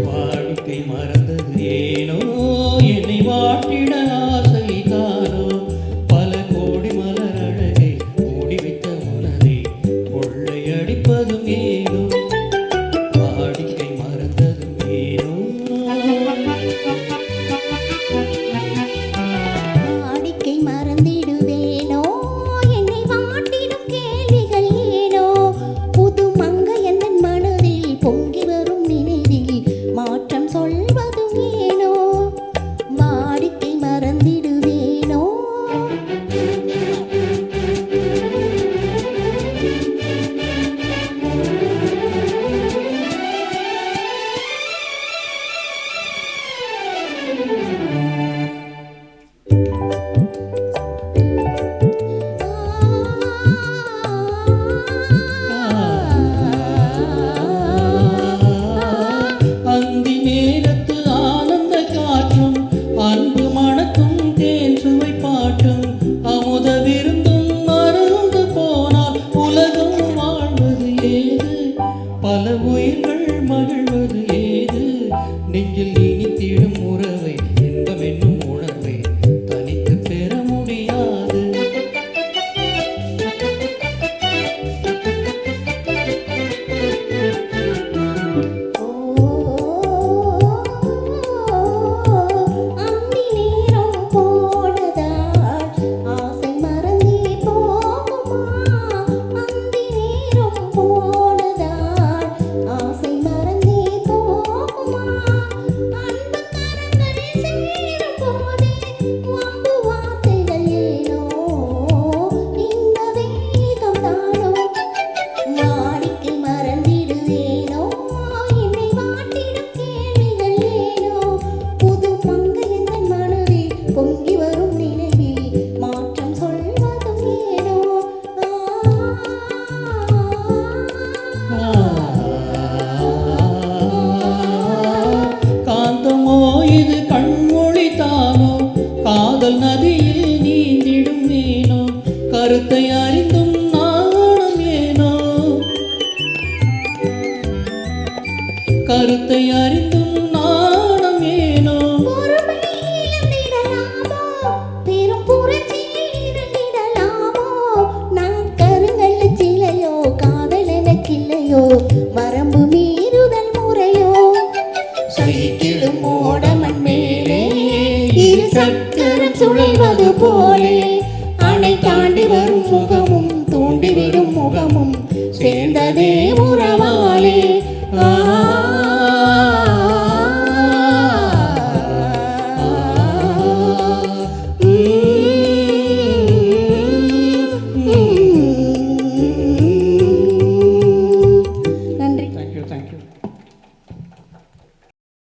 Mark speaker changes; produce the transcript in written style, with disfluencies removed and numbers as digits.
Speaker 1: வாழ்க்கை மறந்தது ஏனோ, என்னை வாட்டிட ஆசை தானோ, பல கோடி மலர் அழகை மூடிவிட்ட மனதை கொள்ளையடிப்பதும் ஏனோ, வாடிக்கை மறந்ததும் ஏனோ.
Speaker 2: வாடிக்கை மறந்திடுவேனோ, என்னை வாட்டிடும் கேள்விகள் ஏனோ, புது மங்கை எந்தன் மனதில் பொங்கி வரும் நினைவில் மாற்றம் சொல்வதும் ஏனோ, வாடிக்கை மறந்திடுவேனோ.
Speaker 1: அந்தி நேரத்து ஆனந்த காற்றும், அன்பு மணக்கும் தேன் சுவை பாட்டும், அமுத விருந்தும் மறந்து போனால் உலகம் வாழ்வது ஏது, பல உயிர்கள் மகிழ்வது ஏது, நெஞ்சில் இனித்திடும் உறவை இன்பம் என்னும் உணர்வை தனித்து பெற முடியாது.
Speaker 2: அந்தி நேரம் போனதால் ஆசை மறந்தே போகுமா, அந்தி நேரம் போனதால் ஆசை மறந்தே போகுமா, அன்பு கரங்களில் சேரும் போதே வம்பு வார்த்தைகள் ஏனோ, இந்த வேகம் தானோ, வாடிக்கை மறந்திடுவேனோ, என்னை வாட்டிடும் கேள்விகள் ஏனோ, புது மங்கை எந்தன் மனதில் பொங்கி வரும் நினைவில் மாற்றம் சொல்வதும் ஏனோ.
Speaker 1: காந்தமோ இது கண்மொழி தானோ, காதல் நதியில் நீந்திடும் மீனோ, கருத்தை அறிந்தும் நாணம் ஏனோ, கருத்தை அறிந்தும் நாணம் ஏனோ.
Speaker 2: பொறுமை இழந்திடலாமோ, பெரும் புரட்சியில் இறங்கிடலாமோ, நான் கருங்கல்லுச் சிலையோ, காதல் எனக்கில்லையோ, வரம்பு மீறுதல் முறையோ,
Speaker 1: சைக்கிளும் ஓடமன் மேலே
Speaker 2: இரு சக்கரம் சுழல்வது போலே, அணை தாண்டி வரும் சுகமும் தூண்டிவிடும் முகமும் சேர்ந்ததே உறவாலே.